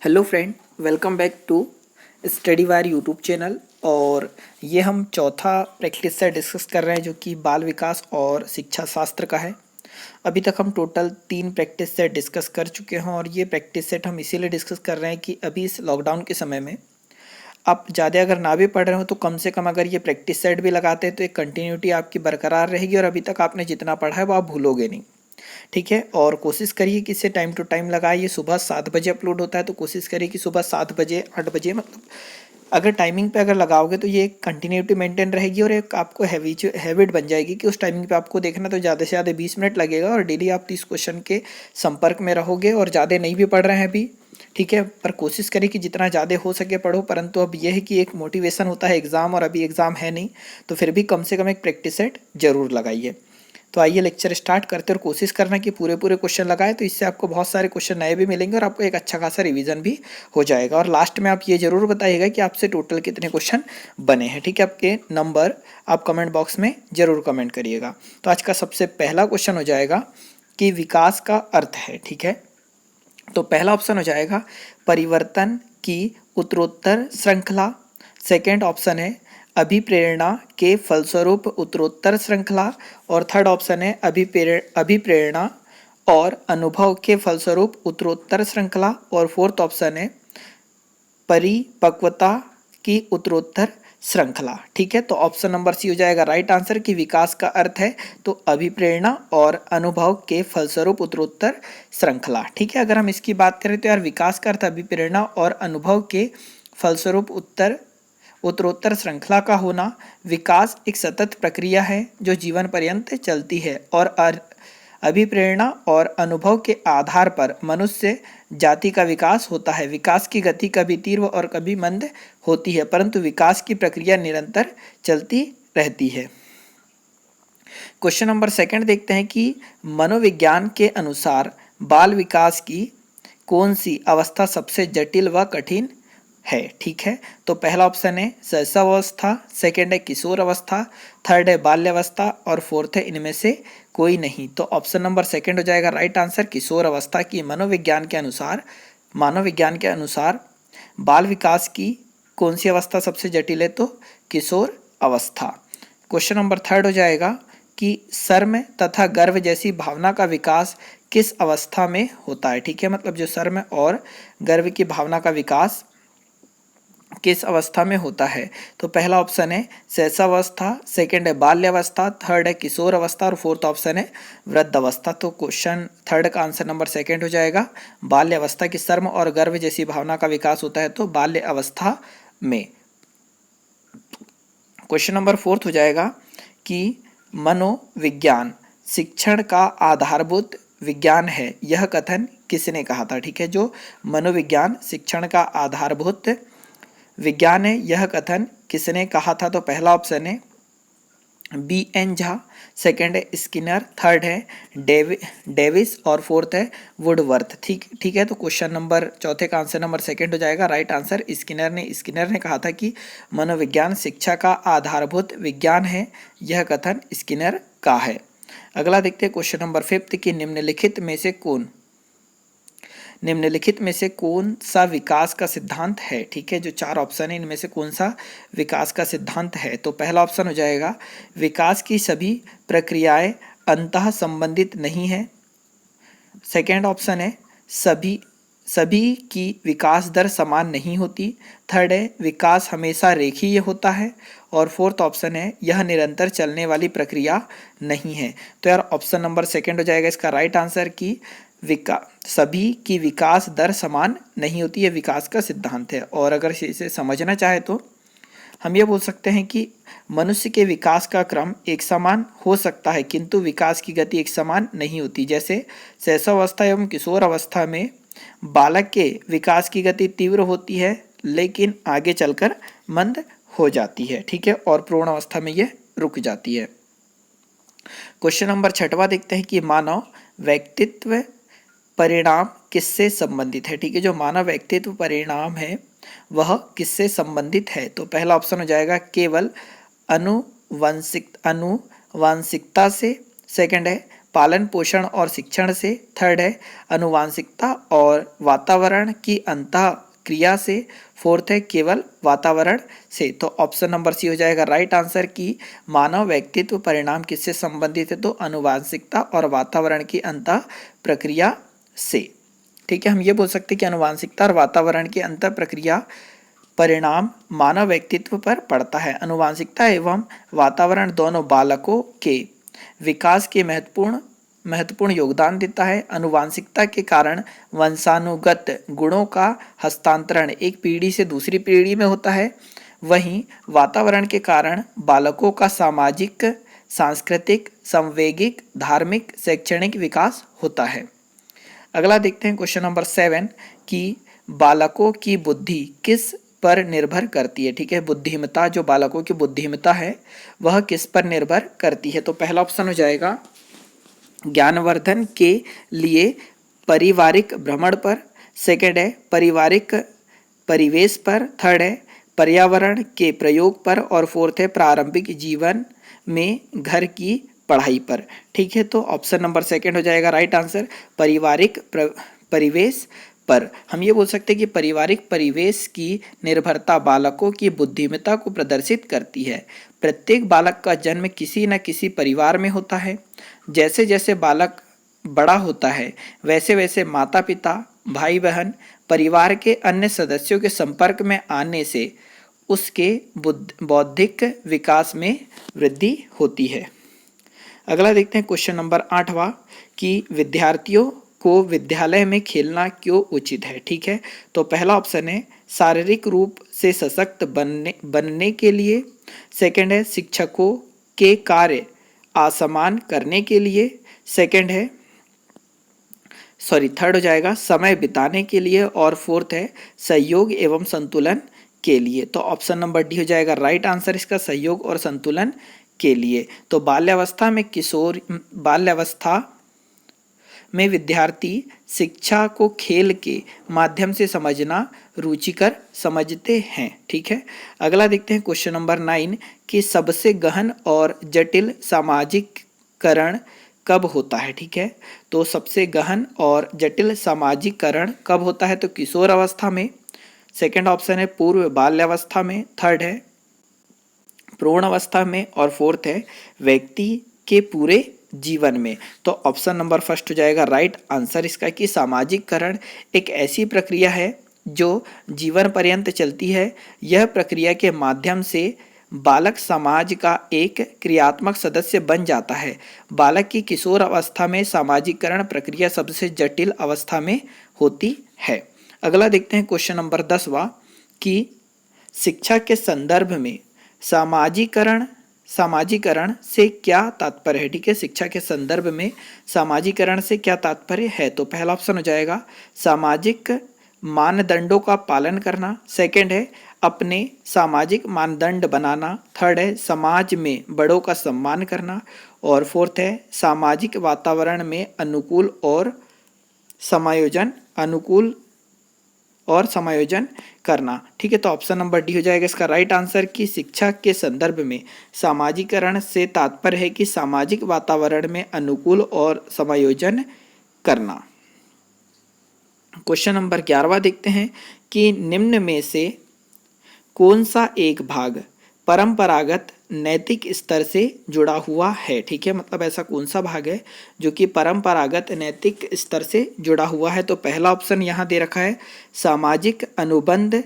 Hello friend, welcome back to study wire YouTube channel. और ये हम चौथा प्रैक्टिस सेट डिस्कस कर रहे हैं जो कि बाल विकास और शिक्षा शास्त्र का है। अभी तक हम टोटल 3 प्रैक्टिस सेट डिस्कस कर चुके हैं और ये प्रैक्टिस सेट हम इसीलिए डिस्कस कर रहे हैं कि अभी इस लॉकडाउन के समय में आप ज़्यादा अगर ना भी पढ़ रहे हो तो कम से कम अगर ये प्रैक्टिस सेट भी लगाते हैं तो एक कंटिन्यूटी आपकी बरकरार रहेगी और अभी तक आपने जितना पढ़ा है वो आप भूलोगे नहीं। ठीक है, और कोशिश करिए कि इसे टाइम टू टाइम लगाइए। सुबह 7 बजे अपलोड होता है तो कोशिश करिए कि सुबह 7 बजे 8 बजे मतलब अगर टाइमिंग पे अगर लगाओगे तो ये कंटिन्यूटी मेंटेन रहेगी और एक आपको हैबिट बन जाएगी कि उस टाइमिंग पे आपको देखना। तो ज़्यादा से ज़्यादा 20 मिनट लगेगा और डेली आप 30 क्वेश्चन के संपर्क में रहोगे और ज़्यादा नहीं भी पढ़ रहे हैं अभी। ठीक है, पर कोशिश करिए कि जितना ज़्यादा हो सके पढ़ो। परंतु अब यह है कि एक मोटिवेशन होता है एग्ज़ाम, और अभी एग्ज़ाम है नहीं तो फिर भी कम से कम एक प्रैक्टिस सेट जरूर लगाइए। तो आइए लेक्चर स्टार्ट करते हैं और कोशिश करना कि पूरे क्वेश्चन लगाए, तो इससे आपको बहुत सारे क्वेश्चन नए भी मिलेंगे और आपको एक अच्छा खासा रिवीजन भी हो जाएगा। और लास्ट में आप ये जरूर बताइएगा कि आपसे टोटल कितने क्वेश्चन बने हैं। ठीक है, आपके नंबर आप कमेंट बॉक्स में जरूर कमेंट करिएगा। तो आज का सबसे पहला क्वेश्चन हो जाएगा कि विकास का अर्थ है। ठीक है, तो पहला ऑप्शन हो जाएगा परिवर्तन की उत्तरोत्तर श्रृंखला। सेकेंड ऑप्शन है अभिप्रेरणा के फलस्वरूप उत्तरोत्तर श्रृंखला। और थर्ड ऑप्शन है अभिप्रेरणा और अनुभव के फलस्वरूप उत्तरोत्तर श्रृंखला। और फोर्थ ऑप्शन है परिपक्वता की उत्तरोत्तर श्रृंखला। ठीक है, तो ऑप्शन नंबर सी हो जाएगा राइट आंसर कि विकास का अर्थ है तो अभिप्रेरणा और अनुभव के फलस्वरूप उत्तरोत्तर श्रृंखला। ठीक है, अगर हम इसकी बात करें तो यार विकास का अर्थ अभिप्रेरणा और अनुभव के फलस्वरूप उत्तरोत्तर श्रृंखला का होना। विकास एक सतत प्रक्रिया है जो जीवन पर्यंत चलती है और अभिप्रेरणा और अनुभव के आधार पर मनुष्य जाति का विकास होता है। विकास की गति कभी तीव्र और कभी मंद होती है, परंतु विकास की प्रक्रिया निरंतर चलती रहती है। क्वेश्चन नंबर सेकंड देखते हैं कि मनोविज्ञान के अनुसार बाल विकास की कौन सी अवस्था सबसे जटिल व कठिन है। ठीक है, तो पहला ऑप्शन है शैशवावस्था, सेकेंड है किशोर अवस्था, थर्ड है बाल्यावस्था और फोर्थ है इनमें से कोई नहीं। तो ऑप्शन नंबर सेकेंड हो जाएगा राइट आंसर किशोर अवस्था की मानव विज्ञान के अनुसार बाल विकास की कौन सी अवस्था सबसे जटिल है, तो किशोर अवस्था। क्वेश्चन नंबर थर्ड हो जाएगा कि शर्म तथा गर्व जैसी भावना का विकास किस अवस्था में होता है। ठीक है, मतलब जो शर्म और गर्व की भावना का विकास किस अवस्था में होता है। तो पहला ऑप्शन है शैशवावस्था, सेकेंड है बाल्यावस्था, थर्ड है किशोर अवस्था और फोर्थ ऑप्शन है वृद्ध अवस्था। तो क्वेश्चन थर्ड का आंसर नंबर सेकेंड हो जाएगा बाल्यावस्था की शर्म और गर्व जैसी भावना का विकास होता है तो बाल्य अवस्था में। क्वेश्चन नंबर फोर्थ हो जाएगा कि मनोविज्ञान शिक्षण का आधारभूत विज्ञान है, यह कथन किसने कहा था। ठीक है, जो मनोविज्ञान शिक्षण का आधारभूत विज्ञान है यह कथन किसने कहा था। तो पहला ऑप्शन है B.N. झा, सेकेंड है स्किनर, थर्ड है डेविस और फोर्थ है वुडवर्थ। ठीक है, तो क्वेश्चन नंबर चौथे का आंसर नंबर सेकेंड हो जाएगा राइट आंसर स्किनर ने कहा था कि मनोविज्ञान शिक्षा का आधारभूत विज्ञान है, यह कथन स्किनर का है। अगला देखते हैं क्वेश्चन नंबर फिफ्थ कि निम्नलिखित में से कौन सा विकास का सिद्धांत है। ठीक है, जो चार ऑप्शन है इनमें से कौन सा विकास का सिद्धांत है। तो पहला ऑप्शन हो जाएगा विकास की सभी प्रक्रियाएं अंतः संबंधित नहीं है। सेकेंड ऑप्शन है सभी की विकास दर समान नहीं होती। थर्ड है विकास हमेशा रेखीय होता है और फोर्थ ऑप्शन है यह निरंतर चलने वाली प्रक्रिया नहीं है। तो यार ऑप्शन नंबर सेकेंड हो जाएगा इसका राइट आंसर कि सभी की विकास दर समान नहीं होती, है विकास का सिद्धांत है। और अगर इसे समझना चाहे तो हम ये बोल सकते हैं कि मनुष्य के विकास का क्रम एक समान हो सकता है किंतु विकास की गति एक समान नहीं होती। जैसे शैशवावस्था एवं किशोर अवस्था में बालक के विकास की गति तीव्र होती है लेकिन आगे चलकर मंद हो जाती है। ठीक है, और प्रौढ़ अवस्था में यह रुक जाती है। क्वेश्चन नंबर छठवां देखते हैं कि मानव व्यक्तित्व परिणाम किससे संबंधित है। ठीक है, जो मानव व्यक्तित्व परिणाम है वह किससे संबंधित है। तो पहला ऑप्शन हो जाएगा केवल अनुवांशिकता से, सेकंड है पालन पोषण और शिक्षण से। थर्ड है अनुवांशिकता और वातावरण की अंतः क्रिया से। फोर्थ है केवल वातावरण से। तो ऑप्शन नंबर सी हो जाएगा राइट आंसर की मानव व्यक्तित्व परिणाम किससे संबंधित है, तो अनुवांशिकता और वातावरण की अंतः प्रक्रिया से। ठीक है, हम ये बोल सकते हैं कि अनुवांशिकता और वातावरण की अंतः प्रक्रिया परिणाम मानव व्यक्तित्व पर पड़ता है। अनुवांशिकता एवं वातावरण दोनों बालकों के विकास के महत्वपूर्ण योगदान देता है। अनुवांशिकता के कारण वंशानुगत गुणों का हस्तांतरण एक पीढ़ी से दूसरी पीढ़ी में होता है। वहीं वातावरण के कारण बालकों का सामाजिक, सांस्कृतिक, संवैगिक, धार्मिक, शैक्षणिक विकास होता है। अगला देखते हैं क्वेश्चन नंबर 7 कि बालकों की बुद्धि किस पर निर्भर करती है। ठीक है, बुद्धिमत्ता, जो बालकों की बुद्धिमत्ता है वह किस पर निर्भर करती है। तो पहला ऑप्शन हो जाएगा ज्ञानवर्धन के लिए पारिवारिक भ्रमण पर। सेकंड है पारिवारिक परिवेश पर। थर्ड है पर्यावरण के प्रयोग पर। और फोर्थ है प्रारंभिक जीवन में घर की पढ़ाई पर। ठीक है, तो ऑप्शन नंबर सेकंड हो जाएगा राइट आंसर, पारिवारिक परिवेश पर। हम ये बोल सकते हैं कि पारिवारिक परिवेश की निर्भरता बालकों की बुद्धिमत्ता को प्रदर्शित करती है। प्रत्येक बालक का जन्म किसी न किसी परिवार में होता है। जैसे जैसे बालक बड़ा होता है वैसे वैसे माता पिता, भाई बहन, परिवार के अन्य सदस्यों के संपर्क में आने से उसके बौद्धिक विकास में वृद्धि होती है। अगला देखते हैं क्वेश्चन नंबर 8वां कि विद्यार्थियों को विद्यालय में खेलना क्यों उचित है। ठीक है, तो पहला ऑप्शन है शारीरिक रूप से सशक्त बनने के लिए। सेकंड है शिक्षकों के कार्य आसान करने के लिए। सेकंड है थर्ड हो जाएगा समय बिताने के लिए। और फोर्थ है सहयोग एवं संतुलन के लिए। तो ऑप्शन नंबर डी हो जाएगा राइट आंसर इसका, सहयोग और संतुलन के लिए। तो बाल्यावस्था में विद्यार्थी शिक्षा को खेल के माध्यम से समझना रुचिकर समझते हैं। ठीक है, अगला देखते हैं क्वेश्चन नंबर 9 कि सबसे गहन और जटिल सामाजिकरण कब होता है। ठीक है, तो सबसे गहन और जटिल सामाजिकरण कब होता है, तो किशोर अवस्था में। सेकंड ऑप्शन है पूर्व बाल्यावस्था में। थर्ड है प्रौढ़ अवस्था में। और फोर्थ है व्यक्ति के पूरे जीवन में। तो ऑप्शन नंबर फर्स्ट हो जाएगा राइट आंसर इसका कि सामाजिकरण एक ऐसी प्रक्रिया है जो जीवन पर्यंत चलती है। यह प्रक्रिया के माध्यम से बालक समाज का एक क्रियात्मक सदस्य बन जाता है। बालक की किशोर अवस्था में सामाजिकरण प्रक्रिया सबसे जटिल अवस्था में होती है। अगला देखते हैं क्वेश्चन नंबर 10वां कि शिक्षा के संदर्भ में सामाजिकरण से क्या तात्पर्य है। ठीक है, शिक्षा के संदर्भ में सामाजिकरण से क्या तात्पर्य है, तो पहला ऑप्शन हो जाएगा सामाजिक मानदंडों का पालन करना। सेकंड है अपने सामाजिक मानदंड बनाना। थर्ड है समाज में बड़ों का सम्मान करना। और फोर्थ है सामाजिक वातावरण में अनुकूल और समायोजन करना। ठीक है, तो ऑप्शन नंबर डी हो जाएगा इसका राइट आंसर कि शिक्षा के संदर्भ में सामाजिकरण से तात्पर्य है कि सामाजिक वातावरण में अनुकूल और समायोजन करना। क्वेश्चन नंबर 11वां देखते हैं कि निम्न में से कौन सा एक भाग परंपरागत नैतिक स्तर से जुड़ा हुआ है। ठीक है, मतलब ऐसा कौन सा भाग है जो कि परंपरागत नैतिक स्तर से जुड़ा हुआ है। तो पहला ऑप्शन यहाँ दे रखा है सामाजिक अनुबंध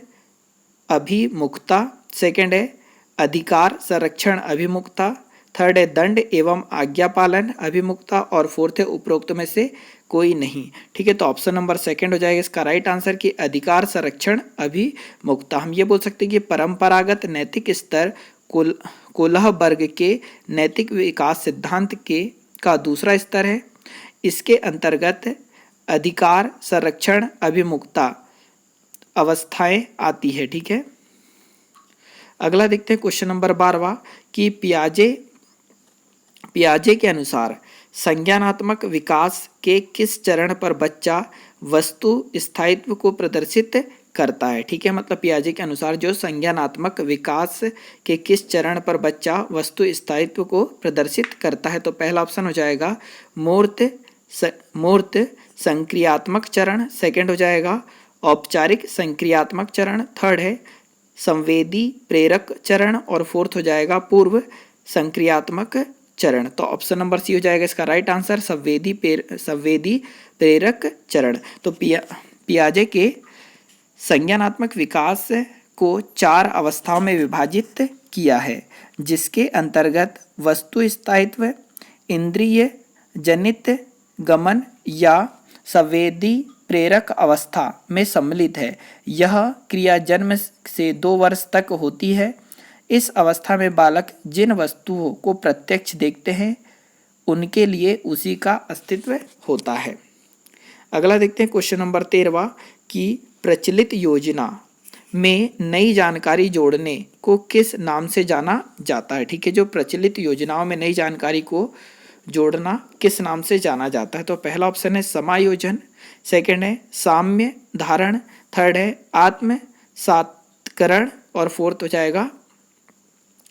अभिमुखता। सेकंड है अधिकार संरक्षण अभिमुखता। थर्ड है दंड एवं आज्ञा पालन अभिमुखता। और फोर्थ है उपरोक्त में से कोई नहीं। ठीक है, तो ऑप्शन नंबर सेकंड हो जाएगा इसका राइट आंसर कि अधिकार संरक्षण अभिमुखता। हम ये बोल सकते हैं कि परंपरागत नैतिक स्तर कोलहबर्ग के नैतिक विकास सिद्धांत का दूसरा स्तर है। इसके अंतर्गत अधिकार संरक्षण अभिमुखता अवस्थाएं आती है। ठीक है, अगला देखते हैं क्वेश्चन नंबर 12वां कि पियाजे के अनुसार संज्ञानात्मक विकास के किस चरण पर बच्चा वस्तु स्थायित्व को प्रदर्शित करता है। ठीक है, मतलब पियाजे के अनुसार जो संज्ञानात्मक विकास के किस चरण पर बच्चा वस्तु स्थायित्व को प्रदर्शित करता है। तो पहला ऑप्शन हो जाएगा मूर्त संक्रियात्मक चरण, सेकंड हो जाएगा औपचारिक संक्रियात्मक चरण, थर्ड है संवेदी प्रेरक चरण और फोर्थ हो जाएगा पूर्व संक्रियात्मक चरण। तो ऑप्शन नंबर सी हो जाएगा इसका राइट आंसर, संवेदी प्रेरक चरण। तो पियाजे के संज्ञानात्मक विकास को 4 अवस्थाओं में विभाजित किया है, जिसके अंतर्गत वस्तु स्थायित्व, इंद्रिय जनित गमन या संवेदी प्रेरक अवस्था में सम्मिलित है। यह क्रिया जन्म से 2 वर्ष तक होती है। इस अवस्था में बालक जिन वस्तुओं को प्रत्यक्ष देखते हैं उनके लिए उसी का अस्तित्व होता है। अगला देखते हैं क्वेश्चन नंबर 13 कि प्रचलित योजना में नई जानकारी जोड़ने को किस नाम से जाना जाता है। ठीक है, जो प्रचलित योजनाओं में नई जानकारी को जोड़ना किस नाम से जाना जाता है। तो पहला ऑप्शन है समायोजन, सेकंड है साम्य धारण, थर्ड है आत्म सात्करण और फोर्थ हो जाएगा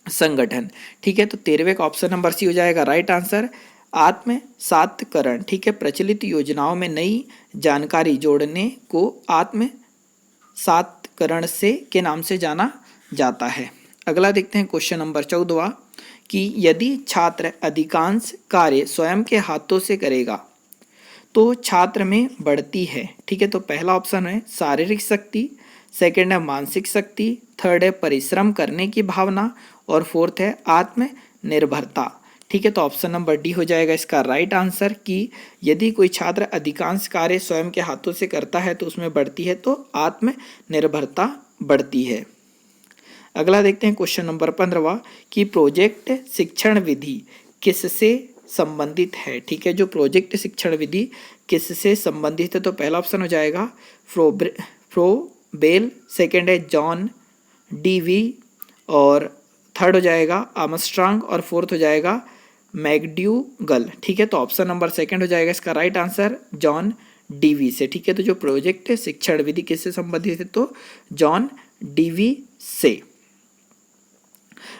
संगठन। ठीक है, तो 13वें का ऑप्शन नंबर सी हो जाएगा राइट आंसर, आत्म सात्करण। ठीक है, प्रचलित योजनाओं में नई जानकारी जोड़ने को आत्म सात्करण से के नाम से जाना जाता है। अगला देखते हैं क्वेश्चन नंबर 14 कि यदि छात्र अधिकांश कार्य स्वयं के हाथों से करेगा तो छात्र में बढ़ती है। ठीक है, तो पहला ऑप्शन है शारीरिक शक्ति, सेकंड है मानसिक शक्ति, थर्ड है परिश्रम करने की भावना और फोर्थ है आत्मनिर्भरता। ठीक है, तो ऑप्शन नंबर डी हो जाएगा इसका राइट आंसर कि यदि कोई छात्र अधिकांश कार्य स्वयं के हाथों से करता है तो उसमें बढ़ती है तो आत्मनिर्भरता बढ़ती है। अगला देखते हैं क्वेश्चन नंबर 15 कि प्रोजेक्ट शिक्षण विधि किससे संबंधित है। ठीक है, जो प्रोजेक्ट शिक्षण विधि किससे संबंधित है। तो पहला ऑप्शन हो जाएगा फ्रोबेल, सेकंड है जॉन डीवी और थर्ड हो जाएगा आर्मस्ट्रांग और फोर्थ हो जाएगा मैकड्यूगल। ठीक है, तो ऑप्शन नंबर सेकंड हो जाएगा इसका राइट आंसर, जॉन डीवी से। ठीक है, तो जो प्रोजेक्ट शिक्षण विधि किससे संबंधित है तो जॉन डीवी से।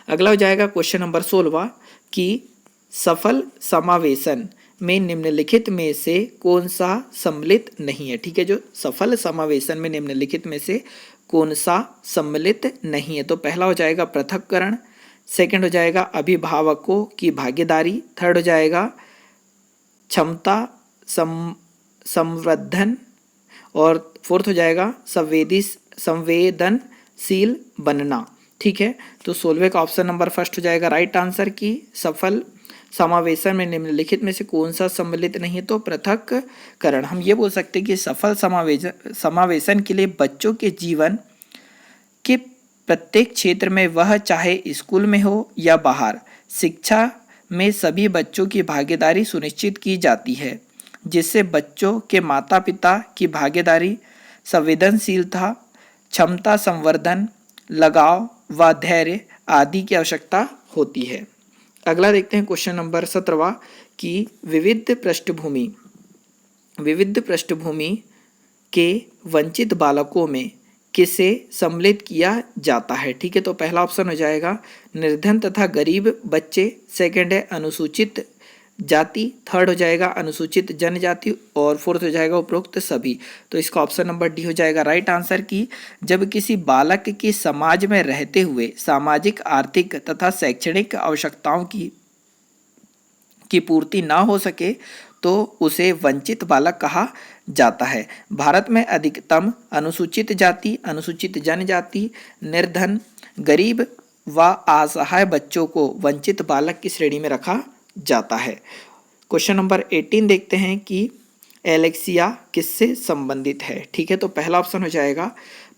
अगला हो जाएगा क्वेश्चन नंबर 16 कि सफल समावेशन में निम्नलिखित में से कौन सा सम्मिलित नहीं है। ठीक है, जो सफल समावेशन में निम्नलिखित में से कौन सा सम्मिलित नहीं है। तो पहला हो जाएगा पृथक्करण, सेकंड हो जाएगा अभिभावकों की भागीदारी, थर्ड हो जाएगा क्षमता संवर्धन और फोर्थ हो जाएगा संवेदनशील बनना। ठीक है, तो 16वें का ऑप्शन नंबर फर्स्ट हो जाएगा राइट आंसर की सफल समावेशन में निम्नलिखित में से कौन सा सम्मिलित नहीं है तो पृथक्करण। हम ये बोल सकते हैं कि सफल समावेशन के लिए बच्चों के जीवन के प्रत्येक क्षेत्र में, वह चाहे स्कूल में हो या बाहर, शिक्षा में सभी बच्चों की भागीदारी सुनिश्चित की जाती है, जिससे बच्चों के माता पिता की भागीदारी, संवेदनशीलता, क्षमता संवर्धन, लगाव व धैर्य आदि की आवश्यकता होती है। अगला देखते हैं क्वेश्चन नंबर 17 कि विविध पृष्ठभूमि के वंचित बालकों में किसे सम्मिलित किया जाता है। ठीक है, तो पहला ऑप्शन हो जाएगा निर्धन तथा गरीब बच्चे, सेकंड है अनुसूचित जाति, थर्ड हो जाएगा अनुसूचित जनजाति और फोर्थ हो जाएगा उपरोक्त सभी। तो इसका ऑप्शन नंबर डी हो जाएगा राइट आंसर की जब किसी बालक की समाज में रहते हुए सामाजिक, आर्थिक तथा शैक्षणिक आवश्यकताओं की पूर्ति ना हो सके तो उसे वंचित बालक कहा जाता है। भारत में अधिकतम अनुसूचित जाति, अनुसूचित जनजाति, निर्धन, गरीब व असहाय बच्चों को वंचित बालक की श्रेणी में रखा जाता है। क्वेश्चन नंबर 18 देखते हैं कि एलेक्सिया किससे संबंधित है। ठीक है, तो पहला ऑप्शन हो जाएगा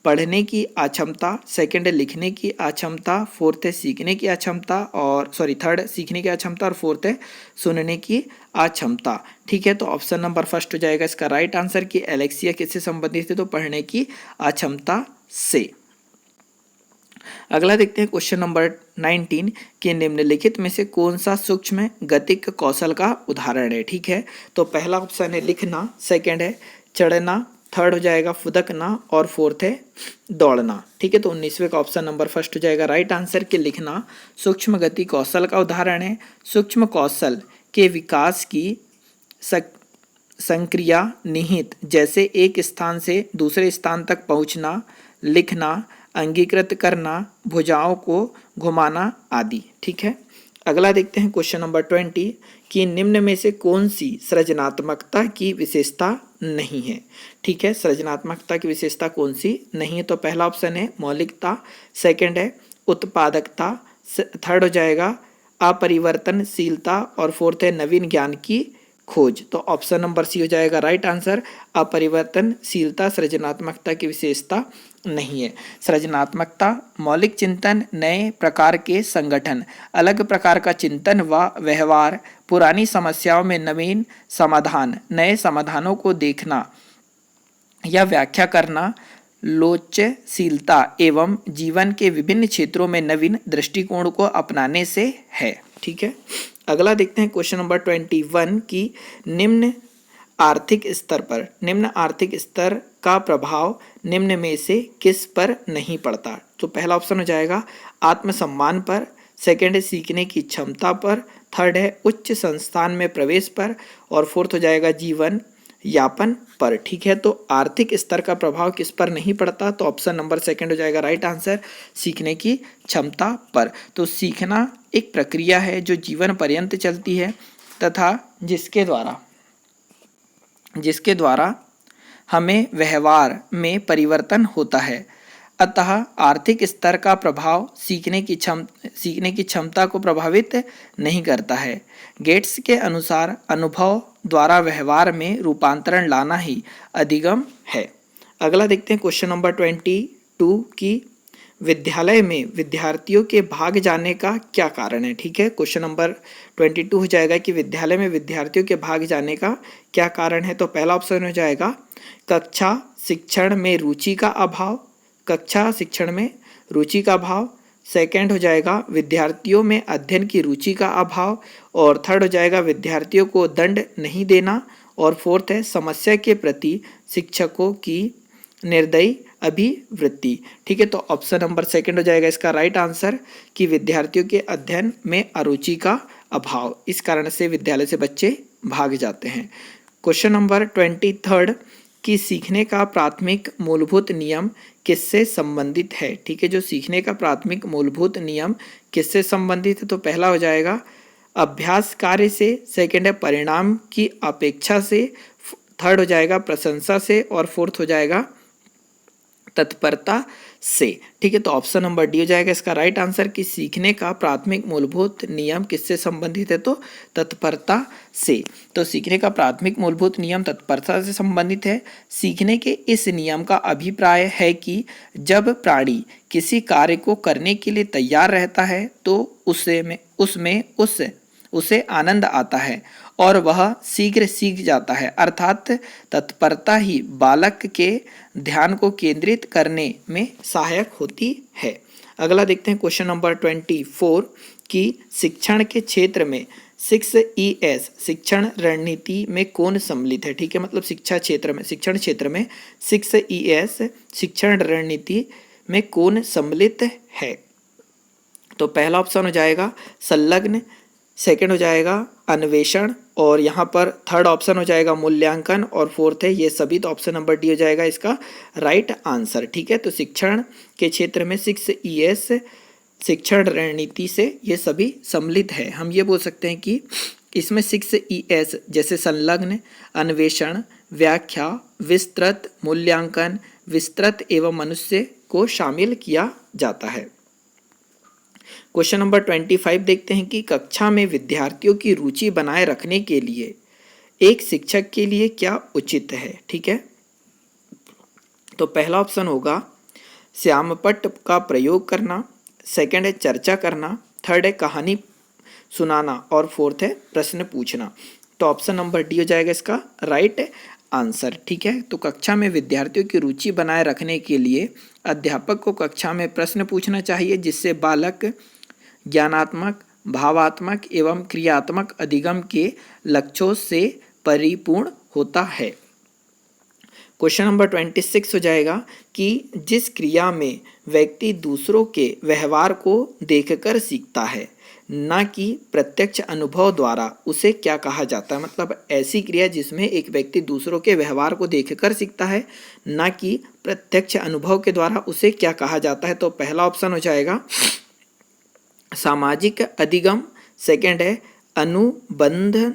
पढ़ने की अक्षमता, सेकंड है लिखने की अक्षमता, फोर्थ है सीखने की अक्षमता और थर्ड सीखने की अक्षमता और फोर्थ है सुनने की अक्षमता। ठीक है, तो ऑप्शन नंबर फर्स्ट हो जाएगा इसका राइट आंसर कि एलेक्सिया किससे संबंधित है तो पढ़ने की अक्षमता से। अगला देखते हैं क्वेश्चन नंबर 19 कि निम्नलिखित में से कौन सा सूक्ष्म गतिक कौशल का उदाहरण है। ठीक है, तो पहला ऑप्शन है लिखना, सेकंड है चढ़ना, थर्ड हो जाएगा फुदकना और फोर्थ है दौड़ना। ठीक है, तो 19वें का ऑप्शन नंबर फर्स्ट हो जाएगा राइट आंसर के लिखना सूक्ष्म गति कौशल का उदाहरण है। सूक्ष्म कौशल के विकास की संक्रिया निहित जैसे एक स्थान से दूसरे स्थान तक पहुंचना, लिखना, अंगीकृत करना, भुजाओं को घुमाना आदि। ठीक है, अगला देखते हैं क्वेश्चन नंबर 20 कि निम्न में से कौन सी सृजनात्मकता की विशेषता नहीं है। ठीक है, सृजनात्मकता की विशेषता कौन सी नहीं है, तो पहला ऑप्शन है मौलिकता, सेकंड है उत्पादकता, थर्ड हो जाएगा अपरिवर्तनशीलता और फोर्थ है नवीन ज्ञान की खोज। तो ऑप्शन नंबर सी हो जाएगा राइट आंसर, अपरिवर्तनशीलता सृजनात्मकता की विशेषता नहीं है। सृजनात्मकता मौलिक चिंतन, नए प्रकार के संगठन, अलग प्रकार का चिंतन व व्यवहार, पुरानी समस्याओं में नवीन समाधान, नए समाधानों को देखना या व्याख्या करना, लोचशीलता एवं जीवन के विभिन्न क्षेत्रों में नवीन दृष्टिकोण को अपनाने से है। ठीक है, अगला देखते हैं क्वेश्चन नंबर 21 की निम्न आर्थिक स्तर का प्रभाव निम्न में से किस पर नहीं पड़ता। तो पहला ऑप्शन हो जाएगा आत्मसम्मान पर, सेकंड है सीखने की क्षमता पर, थर्ड है उच्च संस्थान में प्रवेश पर और फोर्थ हो जाएगा जीवन यापन पर। ठीक है, तो आर्थिक स्तर का प्रभाव किस पर नहीं पड़ता, तो ऑप्शन नंबर सेकंड हो जाएगा राइट आंसर, सीखने की क्षमता पर। तो सीखना एक प्रक्रिया है जो जीवन पर्यंत चलती है तथा जिसके द्वारा हमें व्यवहार में परिवर्तन होता है। अतः आर्थिक स्तर का प्रभाव सीखने की क्षमता को प्रभावित नहीं करता है। गेट्स के अनुसार अनुभव द्वारा व्यवहार में रूपांतरण लाना ही अधिगम है। अगला देखते हैं क्वेश्चन नंबर 22 की विद्यालय में विद्यार्थियों के भाग जाने का क्या कारण है। ठीक है, क्वेश्चन नंबर 22 हो जाएगा कि विद्यालय में विद्यार्थियों के भाग जाने का क्या कारण है। तो पहला ऑप्शन हो जाएगा कक्षा शिक्षण में रुचि का अभाव, सेकंड हो जाएगा विद्यार्थियों में अध्ययन की रुचि का अभाव और थर्ड हो जाएगा विद्यार्थियों को दंड नहीं देना और फोर्थ है समस्या के प्रति शिक्षकों की निर्दयी अभिवृत्ति। ठीक है, तो ऑप्शन नंबर सेकंड हो जाएगा इसका राइट आंसर कि विद्यार्थियों के अध्ययन में अरुचि का अभाव, इस कारण से विद्यालय से बच्चे भाग जाते हैं। क्वेश्चन नंबर 23 कि सीखने का प्राथमिक मूलभूत नियम किससे संबंधित है। ठीक है, जो सीखने का प्राथमिक मूलभूत नियम किससे संबंधित है, तो पहला हो जाएगा अभ्यास कार्य से, सेकंड है परिणाम की अपेक्षा से, थर्ड हो जाएगा प्रशंसा से और फोर्थ हो जाएगा तत्परता से। ठीक है, तो ऑप्शन नंबर डी हो जाएगा इसका राइट आंसर कि सीखने का प्राथमिक मूलभूत नियम किससे संबंधित है, तो तत्परता से। तो सीखने का प्राथमिक मूलभूत नियम तत्परता से संबंधित है। सीखने के इस नियम का अभिप्राय है कि जब प्राणी किसी कार्य को करने के लिए तैयार रहता है तो उसे आनंद आता है और वह शीघ्र सीख जाता है, अर्थात तत्परता ही बालक के ध्यान को केंद्रित करने में सहायक होती है। अगला देखते हैं क्वेश्चन नंबर 24 कि शिक्षण के क्षेत्र में 6ES शिक्षण रणनीति में कौन सम्मिलित है। ठीक है, मतलब शिक्षण क्षेत्र में 6ES शिक्षण रणनीति में कौन सम्मिलित है। तो पहला ऑप्शन हो जाएगा संलग्न, सेकंड हो जाएगा अन्वेषण और यहाँ पर थर्ड ऑप्शन हो जाएगा मूल्यांकन और फोर्थ है ये सभी। तो ऑप्शन नंबर डी हो जाएगा इसका राइट आंसर। ठीक है, तो शिक्षण के क्षेत्र में 6ES शिक्षण रणनीति से ये सभी सम्मिलित है। हम ये बोल सकते हैं कि इसमें 6ES जैसे संलग्न, अन्वेषण, व्याख्या, विस्तृत, मूल्यांकन, विस्तृत एवं मनुष्य को शामिल किया जाता है। क्वेश्चन नंबर 25 देखते हैं कि कक्षा में विद्यार्थियों की रुचि बनाए रखने के लिए एक शिक्षक के लिए क्या उचित है। ठीक है, तो पहला ऑप्शन होगा श्यामपट्ट का प्रयोग करना, सेकंड है चर्चा करना, थर्ड है कहानी सुनाना और फोर्थ है प्रश्न पूछना। तो ऑप्शन नंबर डी हो जाएगा इसका राइट आंसर। ठीक है, तो कक्षा में विद्यार्थियों की रुचि बनाए रखने के लिए अध्यापक को कक्षा में प्रश्न पूछना चाहिए जिससे बालक ज्ञानात्मक, भावात्मक एवं क्रियात्मक अधिगम के लक्ष्यों से परिपूर्ण होता है। क्वेश्चन नंबर 26 हो जाएगा कि जिस क्रिया में व्यक्ति दूसरों के व्यवहार को देखकर सीखता है ना कि प्रत्यक्ष अनुभव द्वारा, उसे क्या कहा जाता है। मतलब ऐसी क्रिया जिसमें एक व्यक्ति दूसरों के व्यवहार को देखकर सीखता है ना कि प्रत्यक्ष अनुभव के द्वारा, उसे क्या कहा जाता है। तो पहला ऑप्शन हो जाएगा सामाजिक अधिगम, सेकंड है अनुबंधन,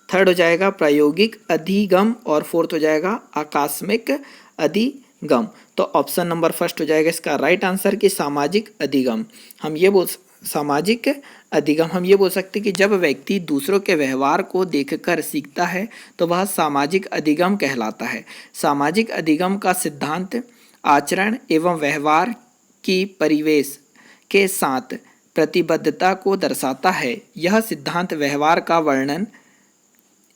थर्ड हो जाएगा प्रायोगिक अधिगम और फोर्थ हो जाएगा आकस्मिक अधिगम। तो ऑप्शन नंबर फर्स्ट हो जाएगा इसका राइट आंसर कि सामाजिक अधिगम। हम ये बोल सकते कि जब व्यक्ति दूसरों के व्यवहार को देखकर सीखता है तो वह सामाजिक अधिगम कहलाता है। सामाजिक अधिगम का सिद्धांत आचरण एवं व्यवहार की परिवेश के साथ प्रतिबद्धता को दर्शाता है। यह सिद्धांत व्यवहार का वर्णन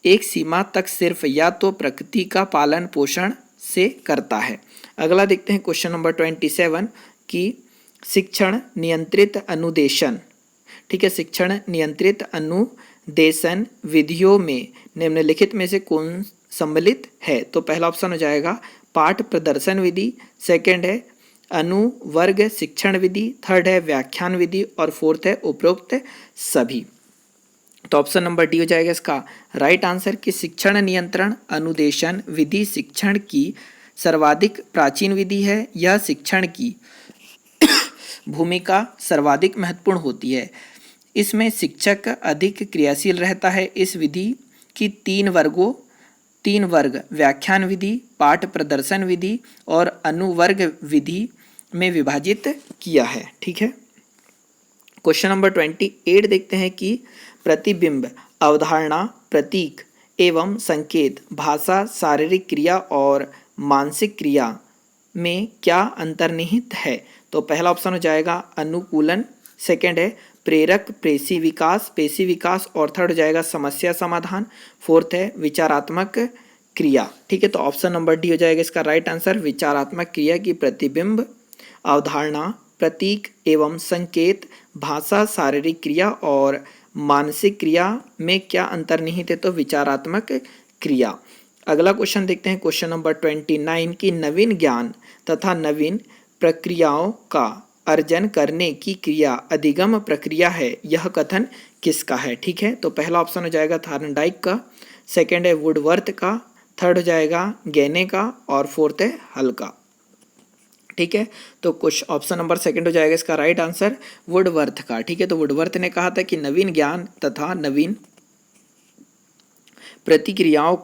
एक सीमा तक सिर्फ या तो प्रकृति का पालन पोषण से करता है। अगला देखते हैं क्वेश्चन नंबर 27 कि शिक्षण नियंत्रित अनुदेशन, ठीक है, शिक्षण नियंत्रित अनुदेशन विधियों में निम्नलिखित में से कौन सम्मिलित है। तो पहला ऑप्शन हो जाएगा पाठ प्रदर्शन विधि, सेकंड है अनुवर्ग शिक्षण विधि, थर्ड है व्याख्यान विधि और फोर्थ है उपरोक्त सभी। तो ऑप्शन नंबर डी हो जाएगा इसका राइट आंसर कि शिक्षण नियंत्रण अनुदेशन विधि शिक्षण की सर्वाधिक प्राचीन विधि है। यह शिक्षण की भूमिका सर्वाधिक महत्वपूर्ण होती है। इसमें शिक्षक अधिक क्रियाशील रहता है। इस विधि की तीन वर्ग व्याख्यान विधि, पाठ प्रदर्शन विधि और अनुवर्ग विधि में विभाजित किया है। ठीक है, क्वेश्चन नंबर 28 देखते हैं कि प्रतिबिंब, अवधारणा, प्रतीक एवं संकेत, भाषा, शारीरिक क्रिया और मानसिक क्रिया में क्या अंतर्निहित है। तो पहला ऑप्शन हो जाएगा अनुकूलन, सेकंड है प्रेरक पेशी विकास और थर्ड हो जाएगा समस्या समाधान, फोर्थ है विचारात्मक क्रिया। ठीक है, तो ऑप्शन नंबर डी हो जाएगा इसका राइट आंसर विचारात्मक क्रिया की प्रतिबिंब, अवधारणा, प्रतीक एवं संकेत, भाषा, शारीरिक क्रिया और मानसिक क्रिया में क्या अंतर्निहित है। तो विचारात्मक क्रिया। अगला क्वेश्चन देखते हैं क्वेश्चन नंबर 29 की नवीन ज्ञान तथा नवीन प्रक्रियाओं का अर्जन करने की क्रिया अधिगम प्रक्रिया है। यह कथन किसका है। ठीक है, तो पहला ऑप्शन हो जाएगा थार्नडाइक का, सेकंड है वुडवर्थ का, थर्ड हो जाएगा गैने का और फोर्थ है हल का। ठीक है, तो कुछ ऑप्शन नंबर सेकंड हो जाएगा इसका राइट आंसर वुडवर्थ का। ठीक है, तो वुडवर्थ ने कहा था कि नवीन ज्ञान तथा नवीन प्रतिक्रियाओं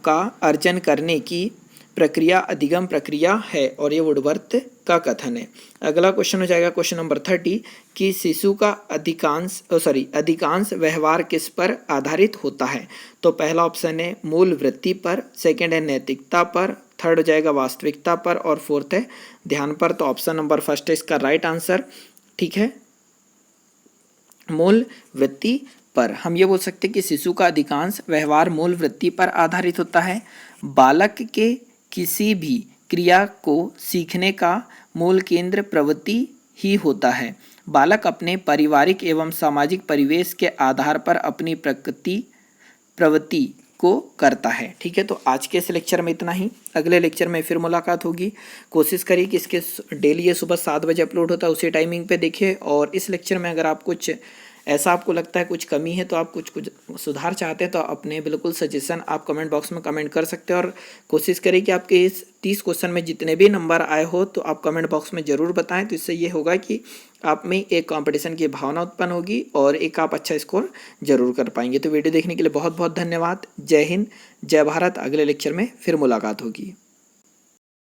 का अर्जन करने की प्रक्रिया अधिगम प्रक्रिया है और ये वुडवर्थ का कथन है। अगला क्वेश्चन हो जाएगा क्वेश्चन नंबर 30 कि शिशु का अधिकांश व्यवहार किस पर आधारित होता है। तो पहला ऑप्शन है मूल वृत्ति पर, सेकंड है नैतिकता पर, थर्ड हो जाएगा वास्तविकता पर और फोर्थ है ध्यान पर। तो ऑप्शन नंबर फर्स्ट है इसका राइट आंसर। ठीक है, मूल वृत्ति पर। हम ये बोल सकते हैं कि शिशु का अधिकांश व्यवहार मूल वृत्ति पर आधारित होता है। बालक के किसी भी क्रिया को सीखने का मूल केंद्र प्रवृत्ति ही होता है। बालक अपने पारिवारिक एवं सामाजिक परिवेश के आधार पर अपनी प्रवृत्ति को करता है। ठीक है, तो आज के इस लेक्चर में इतना ही। अगले लेक्चर में फिर मुलाकात होगी। कोशिश करिए कि इसके डेली ये सुबह 7 बजे अपलोड होता है उसी टाइमिंग पे देखिए। और इस लेक्चर में अगर आप कुछ ऐसा आपको लगता है कुछ कमी है तो आप कुछ सुधार चाहते हैं तो अपने बिल्कुल सजेशन आप कमेंट बॉक्स में कमेंट कर सकते हैं। और कोशिश करें कि आपके इस 30 क्वेश्चन में जितने भी नंबर आए हो तो आप कमेंट बॉक्स में ज़रूर बताएं। तो इससे ये होगा कि आप में एक कंपटीशन की भावना उत्पन्न होगी और एक आप अच्छा स्कोर जरूर कर पाएंगे। तो वीडियो देखने के लिए बहुत बहुत धन्यवाद। जय हिंद, जय भारत। अगले लेक्चर में फिर मुलाकात होगी।